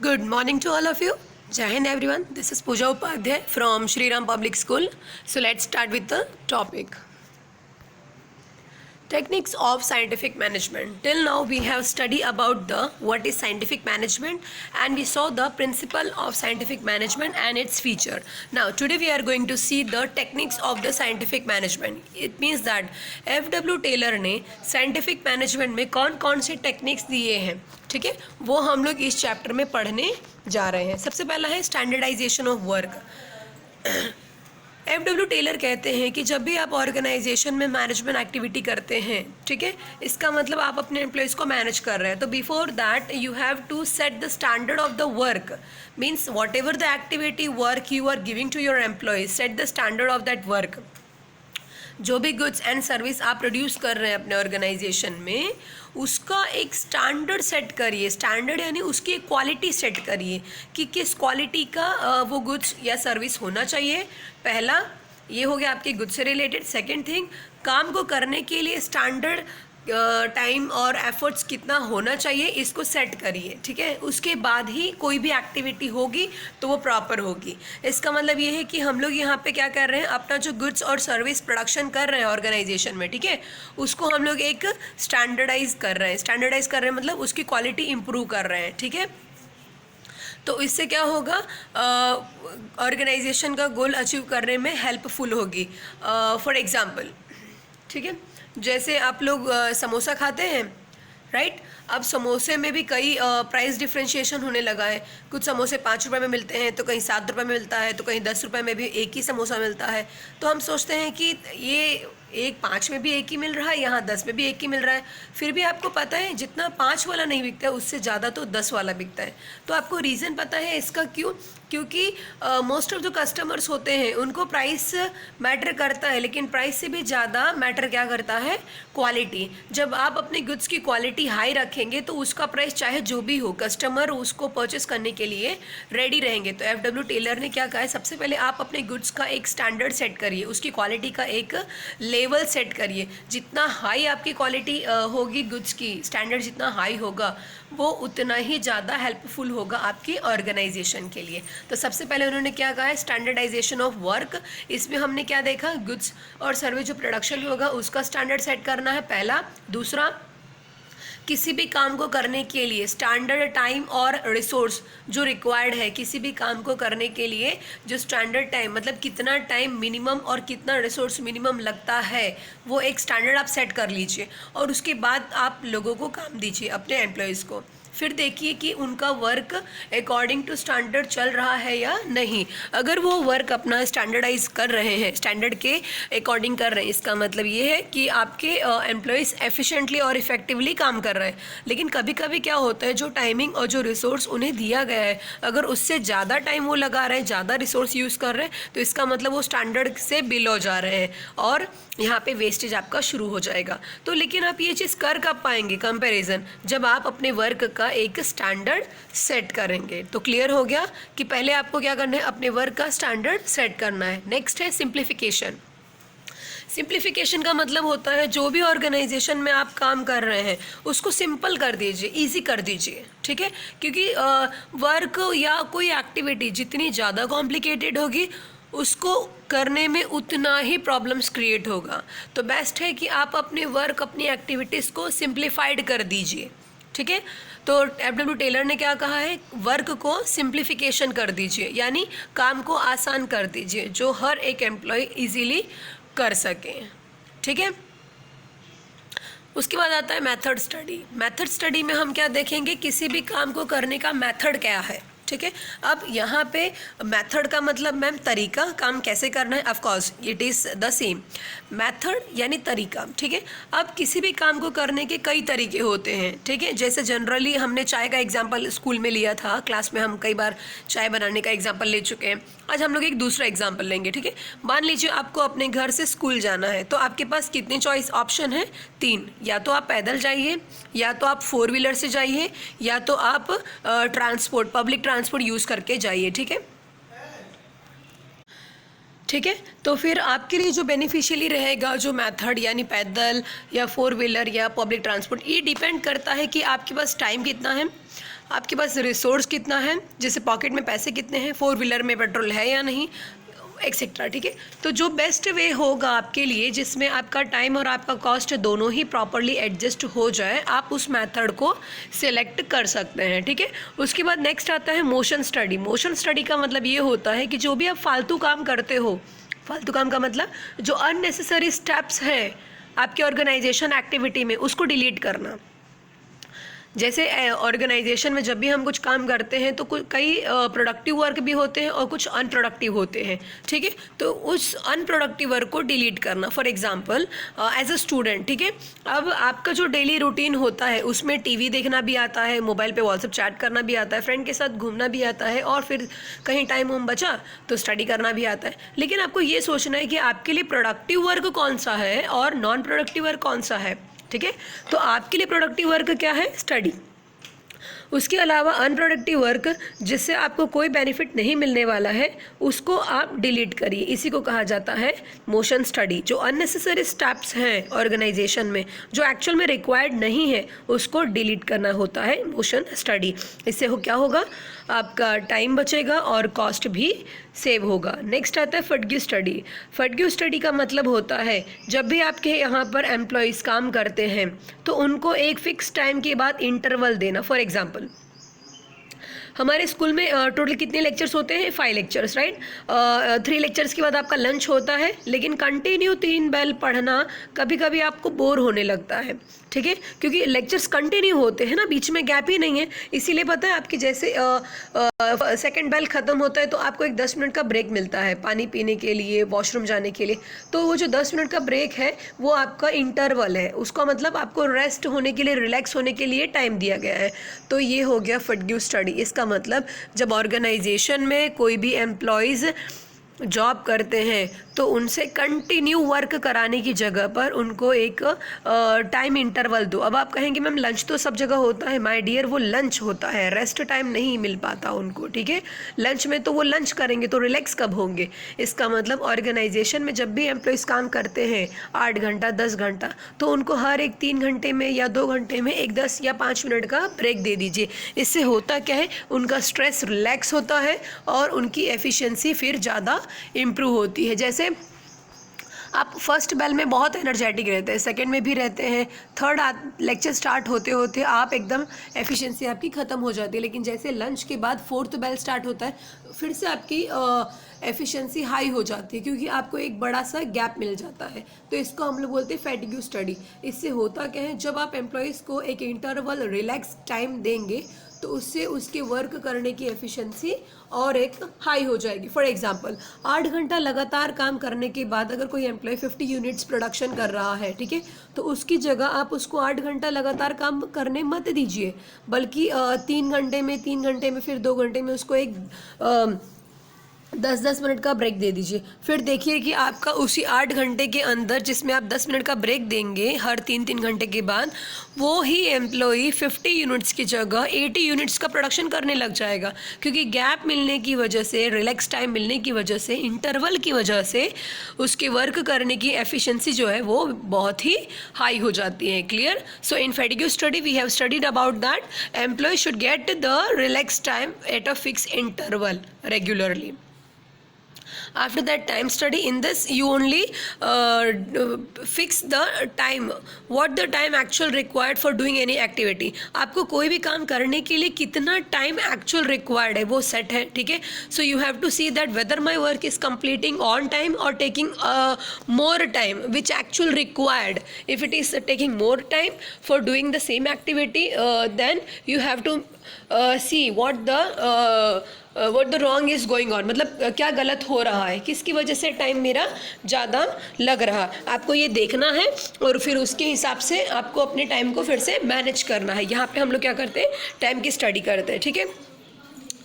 Good morning to all of you. Jai Hind everyone. This is Pooja Upadhyay from Shri Ram Public School. So let's start with the topic. Techniques of scientific management. Till now we have studied about the what is scientific management and we saw the principle of scientific management and its feature. Now today we are going to see the techniques of the scientific management. It means that F.W. Taylor ने scientific management में कौन कौन से techniques दिए हैं, ठीक है, वो हम लोग इस चैप्टर में पढ़ने जा रहे हैं. सबसे पहला है standardisation of work. F.W. Taylor कहते हैं कि जब भी आप ऑर्गेनाइजेशन में मैनेजमेंट एक्टिविटी करते हैं, ठीक है, इसका मतलब आप अपने एम्प्लॉयज़ को मैनेज कर रहे हैं, तो before that you have to set the standard of the work. Means whatever the activity work you are giving to your employees, set the standard of that work. जो भी goods and service आप produce कर रहे हैं अपने organisation में, उसका एक स्टैंडर्ड सेट करिए. स्टैंडर्ड यानी उसकी एक क्वालिटी सेट करिए कि किस क्वालिटी का वो गुड्स या सर्विस होना चाहिए. पहला ये हो गया आपके गुड्स से रिलेटेड. सेकंड थिंग, काम को करने के लिए स्टैंडर्ड टाइम और एफर्ट्स कितना होना चाहिए, इसको सेट करिए, ठीक है. उसके बाद ही कोई भी एक्टिविटी होगी तो वो प्रॉपर होगी. इसका मतलब ये है कि हम लोग यहाँ पे क्या कर रहे हैं, अपना जो गुड्स और सर्विस प्रोडक्शन कर रहे हैं ऑर्गेनाइजेशन में, ठीक है, उसको हम लोग एक स्टैंडर्डाइज कर रहे हैं. स्टैंडर्डाइज कर रहे हैं मतलब उसकी क्वालिटी इम्प्रूव कर रहे हैं, ठीक है. तो इससे क्या होगा, ऑर्गेनाइजेशन का गोल अचीव करने में हेल्पफुल होगी. फॉर एग्जांपल, ठीक है, जैसे आप लोग समोसा खाते हैं, राइट. अब समोसे में भी कई प्राइस डिफ्रेंशिएशन होने लगा है. कुछ समोसे 5 रुपये में मिलते हैं, तो कहीं 7 रुपये में मिलता है, तो कहीं 10 रुपये में भी एक ही समोसा मिलता है. तो हम सोचते हैं कि ये 5 में भी एक ही मिल रहा है, यहाँ 10 में भी एक ही मिल रहा है. फिर भी आपको पता है जितना 5 वाला नहीं बिकता है, उससे ज़्यादा तो 10 वाला बिकता है. तो आपको रीज़न पता है इसका क्यों? क्योंकि मोस्ट ऑफ जो कस्टमर्स होते हैं उनको प्राइस मैटर करता है, लेकिन प्राइस से भी ज़्यादा मैटर क्या करता है, क्वालिटी. जब आप अपने गुड्स की क्वालिटी हाई रखेंगे तो उसका प्राइस चाहे जो भी हो, कस्टमर उसको परचेस करने के लिए रेडी रहेंगे. तो F.W. टेलर ने क्या कहा है, सबसे पहले आप अपने गुड्स का एक स्टैंडर्ड सेट करिए, उसकी क्वालिटी का एक लेवल सेट करिए. जितना हाई आपकी क्वालिटी होगी, गुड्स की स्टैंडर्ड जितना हाई होगा, वो उतना ही ज़्यादा हेल्पफुल होगा आपकी ऑर्गेनाइजेशन के लिए. तो सबसे पहले उन्होंने क्या कहा है, स्टैंडर्डाइजेशन ऑफ वर्क. इसमें हमने क्या देखा, गुड्स और सर्विस जो प्रोडक्शन होगा उसका स्टैंडर्ड सेट करना है, पहला. दूसरा, किसी भी काम को करने के लिए स्टैंडर्ड टाइम और रिसोर्स जो रिक्वायर्ड है, किसी भी काम को करने के लिए जो स्टैंडर्ड टाइम मतलब कितना टाइम मिनिमम और कितना रिसोर्स मिनिमम लगता है, वो एक स्टैंडर्ड आप सेट कर लीजिए और उसके बाद आप लोगों को काम दीजिए, अपने एम्प्लॉयज़ को. फिर देखिए कि उनका वर्क अकॉर्डिंग टू स्टैंडर्ड चल रहा है या नहीं. अगर वो वर्क अपना स्टैंडर्डाइज कर रहे हैं, स्टैंडर्ड के अकॉर्डिंग कर रहे हैं, इसका मतलब ये है कि आपके एम्प्लॉयज़ एफिशिएंटली और इफेक्टिवली काम कर रहे हैं. लेकिन कभी कभी क्या होता है, जो टाइमिंग और जो रिसोर्स उन्हें दिया गया है, अगर उससे ज़्यादा टाइम वो लगा रहे हैं, ज़्यादा रिसोर्स यूज़ कर रहे हैं, तो इसका मतलब वो स्टैंडर्ड से बिलो जा रहे हैं और यहाँ पे वेस्टेज आपका शुरू हो जाएगा. तो लेकिन आप ये चीज़ कर कब पाएंगे कंपैरिजन, जब आप अपने वर्क का एक स्टैंडर्ड सेट करेंगे. तो क्लियर हो गया कि पहले आपको क्या करना है, अपने वर्क का स्टैंडर्ड सेट करना है. नेक्स्ट है सिंप्लीफिकेशन. सिंप्लीफिकेशन का मतलब होता है जो भी ऑर्गेनाइजेशन में आप काम कर रहे हैं उसको सिंपल कर दीजिए, इजी कर दीजिए, ठीक है. क्योंकि वर्क या कोई एक्टिविटी जितनी ज़्यादा कॉम्प्लिकेटेड होगी उसको करने में उतना ही प्रॉब्लम्स क्रिएट होगा. तो बेस्ट है कि आप अपने वर्क, अपनी एक्टिविटीज़ को सिंप्लीफाइड कर दीजिए, ठीक है. तो F.W. टेलर ने क्या कहा है, वर्क को सिंप्लीफिकेशन कर दीजिए, यानी काम को आसान कर दीजिए जो हर एक एम्प्लॉय इजीली कर सके, ठीक है. उसके बाद आता है मेथड स्टडी. मेथड स्टडी में हम क्या देखेंगे, किसी भी काम को करने का मेथड क्या है, ठीक है. अब यहाँ पे मेथड का मतलब मैम तरीका, काम कैसे करना है. Of course it is the same, method यानी तरीका, ठीक है. अब किसी भी काम को करने के कई तरीके होते हैं, ठीक है. जैसे जनरली हमने चाय का एग्जांपल स्कूल में लिया था, क्लास में हम कई बार चाय बनाने का एग्जांपल ले चुके हैं. आज हम लोग एक दूसरा एग्जांपल लेंगे, ठीक है. मान लीजिए आपको अपने घर से स्कूल जाना है, तो आपके पास कितने चॉइस ऑप्शन है, 3. या तो आप पैदल जाइए, या तो आप 4 व्हीलर से जाइए, या तो आप पब्लिक ट्रांसपोर्ट यूज़ करके जाइए, ठीक है. ठीक है. तो फिर आपके लिए जो बेनिफिशियली रहेगा जो मेथड यानी पैदल या 4 व्हीलर या पब्लिक ट्रांसपोर्ट, ये डिपेंड करता है कि आपके पास टाइम कितना है, आपके पास रिसोर्स कितना है, जैसे पॉकेट में पैसे कितने हैं, 4 व्हीलर में पेट्रोल है या नहीं, एक्सेट्रा, ठीक है। तो जो बेस्ट वे होगा आपके लिए, जिसमें आपका टाइम और आपका कॉस्ट दोनों ही प्रॉपरली एडजस्ट हो जाए, आप उस मेथड को सिलेक्ट कर सकते हैं, ठीक है। उसके बाद नेक्स्ट आता है मोशन स्टडी। मोशन स्टडी का मतलब ये होता है कि जो भी आप फालतू काम करते हो, फालतू काम का मतलब जो अननेसेसरी स्टेप्स हैं आपके ऑर्गेनाइजेशन एक्टिविटी में, उसको डिलीट करना। जैसे ऑर्गेनाइजेशन में जब भी हम कुछ काम करते हैं तो कई प्रोडक्टिव वर्क भी होते हैं और कुछ अनप्रोडक्टिव होते हैं, ठीक है। तो उस अनप्रोडक्टिव वर्क को डिलीट करना। For example as a student, ठीक है, अब आपका जो डेली रूटीन होता है उसमें टीवी देखना भी आता है, मोबाइल पे व्हाट्सएप चैट करना भी आता है, फ्रेंड के साथ घूमना भी आता है, और फिर कहीं टाइम वाइम बचा तो स्टडी करना भी आता है। लेकिन आपको ये सोचना है कि आपके लिए प्रोडक्टिव वर्क कौन सा है और नॉन प्रोडक्टिव वर्क कौन सा है, ठीक है। तो आपके लिए प्रोडक्टिव वर्क क्या है, स्टडी। उसके अलावा अनप्रोडक्टिव वर्क जिससे आपको कोई बेनिफिट नहीं मिलने वाला है, उसको आप डिलीट करिए। इसी को कहा जाता है मोशन स्टडी। जो अननेसेसरी स्टेप्स हैं ऑर्गेनाइजेशन में, जो एक्चुअल में रिक्वायर्ड नहीं है, उसको डिलीट करना होता है मोशन स्टडी। इससे क्या होगा, आपका टाइम बचेगा और कॉस्ट भी सेव होगा। नेक्स्ट आता है फटग्यू स्टडी। फटग्यू स्टडी का मतलब होता है जब भी आपके यहाँ पर एम्प्लॉयज़ काम करते हैं तो उनको एक फिक्स टाइम के बाद इंटरवल देना। फॉर एग्जांपल हमारे स्कूल में टोटल कितने लेक्चर्स होते हैं, 5 लेक्चर्स, राइट। 3 लेक्चर्स के बाद आपका लंच होता है, लेकिन कंटिन्यू 3 बेल पढ़ना कभी कभी आपको बोर होने लगता है, ठीक है, क्योंकि लेक्चर्स कंटिन्यू होते हैं ना, बीच में गैप ही नहीं है। इसीलिए पता है आपकी जैसे सेकंड बेल ख़त्म होता है तो आपको एक 10 मिनट का ब्रेक मिलता है पानी पीने के लिए, वॉशरूम जाने के लिए। तो वो जो 10 मिनट का ब्रेक है वो आपका इंटरवल है, उसका मतलब आपको रेस्ट होने के लिए, रिलैक्स होने के लिए टाइम दिया गया है। तो ये हो गया फटग्यू स्टडी। इसका मतलब जब ऑर्गेनाइजेशन में कोई भी एम्प्लॉयज़ जॉब करते हैं तो उनसे कंटिन्यू वर्क कराने की जगह पर उनको एक टाइम इंटरवल दो। अब आप कहेंगे मैम लंच तो सब जगह होता है, माय डियर वो लंच होता है, रेस्ट टाइम नहीं मिल पाता उनको, ठीक है। लंच में तो वो लंच करेंगे तो रिलैक्स कब होंगे। इसका मतलब ऑर्गेनाइजेशन में जब भी एम्प्लॉयज़ काम करते हैं 8 घंटा 10 घंटा, तो उनको हर एक 3 घंटे में या 2 घंटे में एक 10 या 5 मिनट का ब्रेक दे दीजिए। इससे होता क्या है, उनका स्ट्रेस रिलैक्स होता है और उनकी एफिशिएंसी फिर ज़्यादा इम्प्रूव होती है। जैसे आप फर्स्ट बेल में बहुत एनर्जेटिक रहते हैं, सेकंड में भी रहते हैं, थर्ड लेक्चर स्टार्ट होते होते आप एकदम एफिशिएंसी आपकी ख़त्म हो जाती है। लेकिन जैसे लंच के बाद 4th बेल स्टार्ट होता है, फिर से आपकी एफिशिएंसी हाई हो जाती है, क्योंकि आपको एक बड़ा सा गैप मिल जाता है। तो इसको हम लोग बोलते हैं फैटिग्यू स्टडी। इससे होता क्या है, जब आप एम्प्लॉयज़ को एक इंटरवल रिलैक्स टाइम देंगे तो उससे उसके वर्क करने की एफिशिएंसी और एक हाई हो जाएगी। फॉर एग्जांपल 8 घंटा लगातार काम करने के बाद अगर कोई एम्प्लॉय 50 यूनिट्स प्रोडक्शन कर रहा है, ठीक है, तो उसकी जगह आप उसको 8 घंटा लगातार काम करने मत दीजिए, बल्कि 3 घंटे में, 3 घंटे में, फिर 2 घंटे में उसको एक 10-10 मिनट का ब्रेक दे दीजिए। फिर देखिए कि आपका उसी 8 घंटे के अंदर, जिसमें आप 10 मिनट का ब्रेक देंगे हर 3-3 घंटे के बाद, वो ही एम्प्लॉई 50 यूनिट्स की जगह 80 यूनिट्स का प्रोडक्शन करने लग जाएगा। क्योंकि गैप मिलने की वजह से, रिलैक्स टाइम मिलने की वजह से, इंटरवल की वजह से उसके वर्क करने की एफिशिएंसी जो है वो बहुत ही हाई हो जाती है। Clear. So in fatigue study we have studied about that employ should get the relax time at a fix interval regularly. After that time study, in this you only fix the time, what the time actual required for doing any activity. आपको कोई भी काम करने के लिए कितना time actual required है वो सेट है, ठीक है. So you have to see that whether my work is completing on time और taking more time which actual required. If it is taking more time for doing the same activity, then you have to see what the wrong is going on. मतलब क्या गलत हो रहा है, किसकी वजह से टाइम मेरा ज़्यादा लग रहा, आपको ये देखना है और फिर उसके हिसाब से आपको अपने टाइम को फिर से मैनेज करना है. यहाँ पे हम लोग क्या करते हैं, टाइम की स्टडी करते हैं, ठीक है.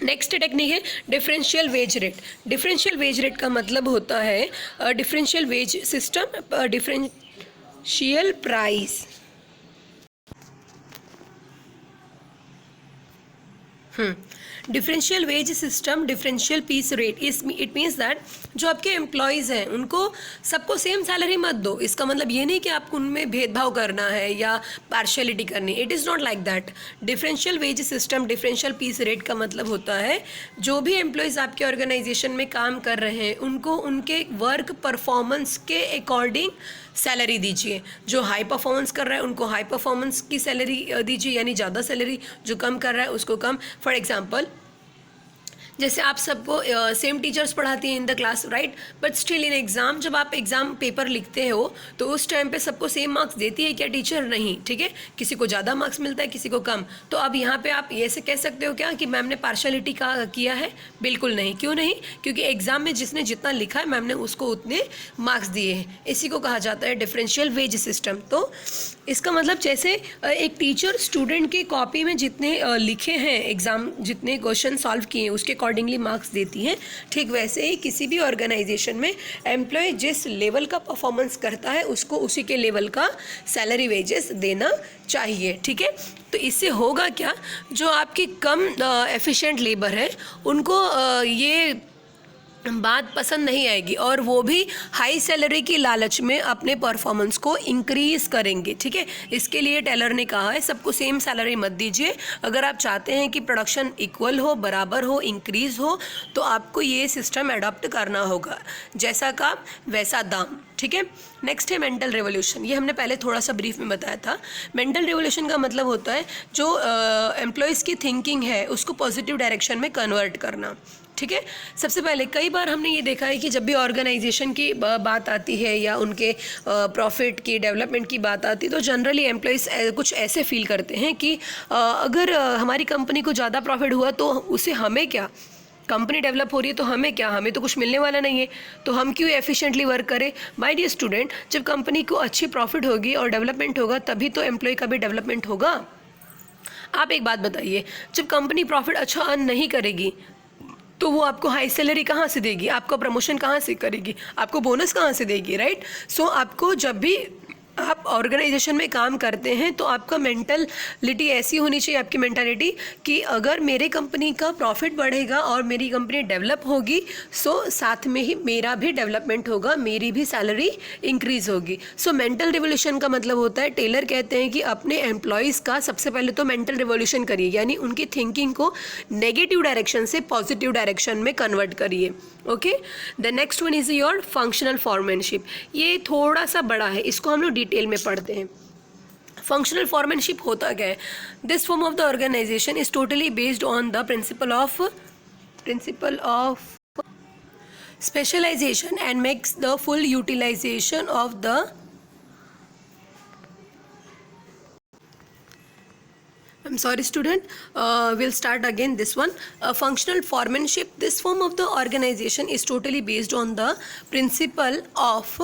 नेक्स्ट टेक्निक है differential wage rate. Differential wage rate का मतलब होता है differential wage system, differential price. Differential wage system, differential piece rate, it means that जो आपके एम्प्लॉयज़ हैं उनको सबको सेम सैलरी मत दो। इसका मतलब ये नहीं कि आपको उनमें भेदभाव करना है या पार्शियलिटी करनी, it is not like that. Differential wage system, differential piece rate का मतलब होता है जो भी एम्प्लॉयज़ आपके ऑर्गेनाइजेशन में काम कर रहे हैं उनको उनके वर्क परफॉर्मेंस के अकॉर्डिंग सैलरी दीजिए। जो हाई परफॉर्मेंस कर रहा है उनको हाई परफॉर्मेंस की सैलरी दीजिए, यानी ज़्यादा सैलरी, जो कम कर रहा है उसको कम। फॉर एग्जांपल, जैसे आप सबको सेम टीचर्स पढ़ाती हैं in the class, right, but still in exam जब आप एग्ज़ाम पेपर लिखते हो तो उस टाइम पे सबको सेम मार्क्स देती है क्या टीचर? नहीं, ठीक है, किसी को ज़्यादा मार्क्स मिलता है, किसी को कम। तो अब यहाँ पे आप ये से कह सकते हो क्या कि मैम ने पार्शियलिटी का किया है? बिल्कुल नहीं। क्यों नहीं? क्योंकि एग्ज़ाम में जिसने जितना लिखा है मैम ने उसको उतने मार्क्स दिए हैं। इसी को कहा जाता है डिफरेंशियल वेज सिस्टम। तो इसका मतलब जैसे एक टीचर स्टूडेंट की कॉपी में जितने लिखे हैं, एग्ज़ाम जितने क्वेश्चन सॉल्व किए हैं उसके अकॉर्डिंगली मार्क्स देती हैं, ठीक वैसे ही किसी भी ऑर्गेनाइजेशन में एम्प्लॉय जिस लेवल का परफॉर्मेंस करता है उसको उसी के लेवल का सैलरी वेजेस देना चाहिए, ठीक है। तो इससे होगा क्या, जो आपकी कम एफिशिएंट लेबर है उनको ये बात पसंद नहीं आएगी और वो भी हाई सैलरी की लालच में अपने परफॉर्मेंस को इंक्रीज़ करेंगे, ठीक है। इसके लिए टेलर ने कहा है सबको सेम सैलरी मत दीजिए। अगर आप चाहते हैं कि प्रोडक्शन इक्वल हो, बराबर हो, इंक्रीज़ हो, तो आपको ये सिस्टम अडॉप्ट करना होगा, जैसा काम वैसा दाम, ठीक है। नेक्स्ट है मेंटल रेवोल्यूशन। ये हमने पहले थोड़ा सा ब्रीफ में बताया था। मेंटल रेवोल्यूशन का मतलब होता है जो एम्प्लॉयज़ की थिंकिंग है उसको पॉजिटिव डायरेक्शन में कन्वर्ट करना, ठीक है। सबसे पहले कई बार हमने ये देखा है कि जब भी ऑर्गेनाइजेशन की बात आती है या उनके प्रॉफिट की, डेवलपमेंट की बात आती है तो जनरली एम्प्लॉयज़ कुछ ऐसे फील करते हैं कि अगर हमारी कंपनी को ज़्यादा प्रॉफिट हुआ तो उससे हमें क्या, कंपनी डेवलप हो रही है तो हमें क्या, हमें तो कुछ मिलने वाला नहीं है, तो हम क्यों एफिशिएंटली वर्क करें। माय डियर स्टूडेंट, जब कंपनी को अच्छी प्रॉफिट होगी और डेवलपमेंट होगा तभी तो एम्प्लॉय का भी डेवलपमेंट होगा। आप एक बात बताइए, जब कंपनी प्रॉफिट अच्छा अर्न नहीं करेगी तो वो आपको हाई सैलरी कहाँ से देगी, आपको प्रमोशन कहाँ से करेगी, आपको बोनस कहाँ से देगी, राइट। सो आपको जब भी आप ऑर्गेनाइजेशन में काम करते हैं तो आपका मेंटलिटी ऐसी होनी चाहिए, आपकी मेंटालिटी, कि अगर मेरे कंपनी का प्रॉफिट बढ़ेगा और मेरी कंपनी डेवलप होगी सो साथ में ही मेरा भी डेवलपमेंट होगा, मेरी भी सैलरी इंक्रीज़ होगी। सो मेंटल रिवोल्यूशन का मतलब होता है, टेलर कहते हैं कि अपने एम्प्लॉयज़ का सबसे पहले तो मेंटल रिवोल्यूशन करिए, यानी उनकी थिंकिंग को नेगेटिव डायरेक्शन से पॉजिटिव डायरेक्शन में कन्वर्ट करिए, okay. The next one is your functional foremanship. ये थोड़ा सा बड़ा है, इसको हम लोग डिटेल में पढ़ते हैं। फंक्शनल फॉर्मैनशिप होता क्या है? This form of the organization is totally based on the principle of specialization and makes the full utilization of the I'm sorry student, we'll start again this one. Functional foremanship, this form of the organization is totally based on the principle of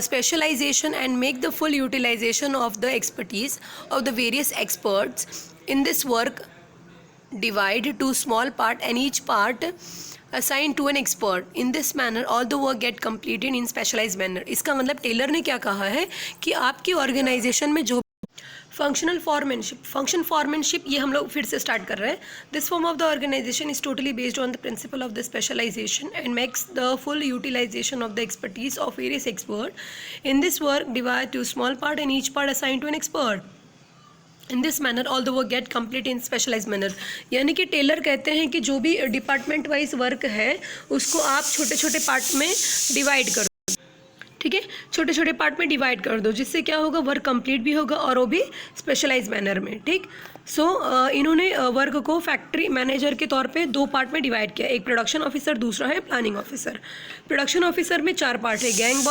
specialization and make the full utilization of the expertise of the various experts. In this work, divide to small part and each part assigned to an expert. In this manner all the work get completed in specialized manner. इसका मतलब Taylor ने क्या कहा है कि आपकी organisation में जो फंक्शनल फॉर्मैनशिप ये हम लोग फिर से स्टार्ट कर रहे हैं। This form of the organization is totally based on the principle of the specialization and makes the full utilization of the expertise of various expert. In this work divide to small part and each part assign to an expert. In this manner all the work get complete in specialize manner. यानी कि Taylor कहते हैं कि जो भी department wise work है उसको आप छोटे छोटे पार्ट में डिवाइड करो, ठीक है, छोटे छोटे पार्ट में डिवाइड कर दो, जिससे क्या होगा, वर्क कंप्लीट भी होगा और वो भी स्पेशलाइज मैनर में, ठीक। सो इन्होंने वर्क को फैक्ट्री मैनेजर के तौर पे दो पार्ट में डिवाइड किया, एक प्रोडक्शन ऑफिसर, दूसरा है प्लानिंग ऑफिसर। प्रोडक्शन ऑफिसर में 4 पार्ट है, gang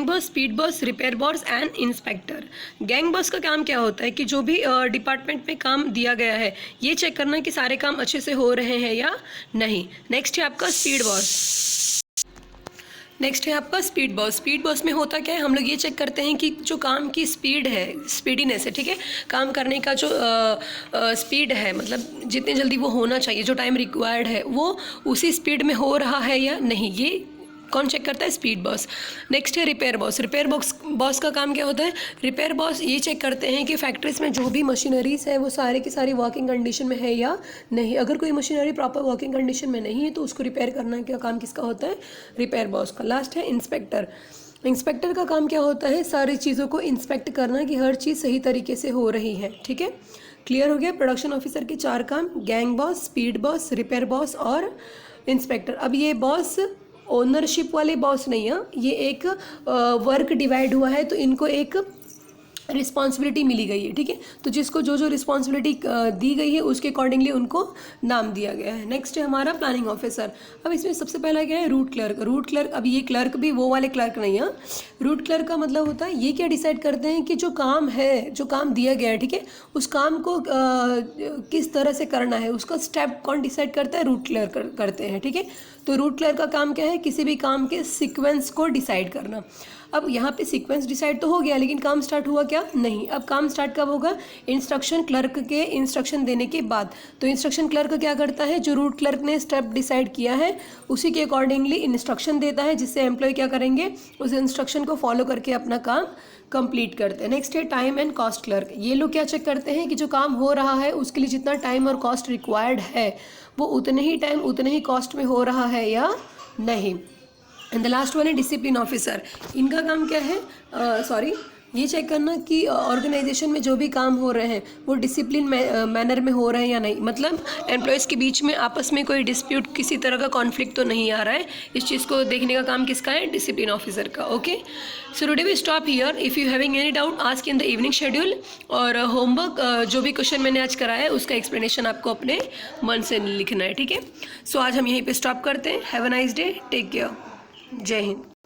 boss, speed boss, repair boss and inspector. Gang boss का काम क्या होता है कि जो भी डिपार्टमेंट में काम दिया गया है ये चेक करना कि सारे काम अच्छे से हो रहे हैं या नहीं। नेक्स्ट है आपका स्पीड बॉस। स्पीड बॉस में होता क्या है, हम लोग ये चेक करते हैं कि जो काम की स्पीड है, स्पीडीनेस है, ठीक है, काम करने का जो स्पीड है, मतलब जितनी जल्दी वो होना चाहिए, जो टाइम रिक्वायर्ड है वो उसी स्पीड में हो रहा है या नहीं, ये कौन चेक करता है? Speed boss. नेक्स्ट है रिपेयर बॉस। रिपेयर बॉस का काम क्या होता है? रिपेयर बॉस ये चेक करते हैं कि फैक्ट्रीज में जो भी मशीनरीज है वो सारे की सारी वर्किंग कंडीशन में है या नहीं। अगर कोई मशीनरी प्रॉपर वर्किंग कंडीशन में नहीं है तो उसको रिपेयर करना का काम किसका होता है? रिपेयर बॉस का। लास्ट है इंस्पेक्टर। इंस्पेक्टर का काम क्या होता है? सारी चीज़ों को इंस्पेक्ट करना कि हर चीज़ सही तरीके से हो रही है। ठीक है, क्लियर हो गया? प्रोडक्शन ऑफिसर के 4 काम, gang boss, speed boss, repair boss और इंस्पेक्टर। अब ये बॉस ओनरशिप वाले बॉस नहीं है, ये एक वर्क डिवाइड हुआ है तो इनको एक रिस्पॉन्सिबिलिटी मिली गई है। ठीक है, तो जिसको जो जो रिस्पॉन्सिबिलिटी दी गई है उसके अकॉर्डिंगली उनको नाम दिया गया है। नेक्स्ट है हमारा प्लानिंग ऑफिसर। अब इसमें सबसे पहला क्या है? Root clerk. रूट क्लर्क, अब ये क्लर्क भी वो वाले क्लर्क नहीं है। रूट क्लर्क का मतलब होता है ये क्या डिसाइड करते हैं कि जो काम है, जो काम दिया गया है, ठीक है, उस काम को किस तरह से करना है, उसका स्टेप कौन डिसाइड करता है? रूट क्लर्क करते हैं। ठीक है, तो रूट क्लर्क का काम क्या है? किसी भी काम के सीक्वेंस को डिसाइड करना। अब यहाँ पे सीक्वेंस डिसाइड तो हो गया लेकिन काम स्टार्ट हुआ क्या? नहीं। अब काम स्टार्ट कब होगा? इंस्ट्रक्शन क्लर्क के इंस्ट्रक्शन देने के बाद। तो इंस्ट्रक्शन क्लर्क क्या करता है? जो रूट क्लर्क ने स्टेप डिसाइड किया है उसी के अकॉर्डिंगली इंस्ट्रक्शन देता है, जिससे एम्प्लॉय क्या करेंगे? उस इंस्ट्रक्शन को फॉलो करके अपना काम कंप्लीट करते हैं। नेक्स्ट है टाइम एंड कॉस्ट क्लर्क। ये लोग क्या चेक करते हैं कि जो काम हो रहा है उसके लिए जितना टाइम और कॉस्ट रिक्वायर्ड है वो उतने ही टाइम उतने ही कॉस्ट में हो रहा है या नहीं। एंड द लास्ट वन है डिसिप्लिन ऑफिसर। इनका काम क्या है? ये चेक करना कि ऑर्गेनाइजेशन में जो भी काम हो रहे हैं वो डिसिप्लिन मैनर में हो रहे हैं या नहीं। मतलब एम्प्लॉयज़ के बीच में आपस में कोई डिस्प्यूट, किसी तरह का कॉन्फ्लिक्ट तो नहीं आ रहा है। इस चीज़ को देखने का काम किसका है? डिसिप्लिन ऑफिसर का। Okay, so today we stop here. If you having any doubt ask in the evening schedule. और होमवर्क जो भी क्वेश्चन मैंने आज कराया है उसका एक्सप्लेनेशन आपको अपने मन से लिखना है। ठीक है, सो आज हम यहीं पर स्टॉप करते हैं। Have a nice day, take care, जय हिंद।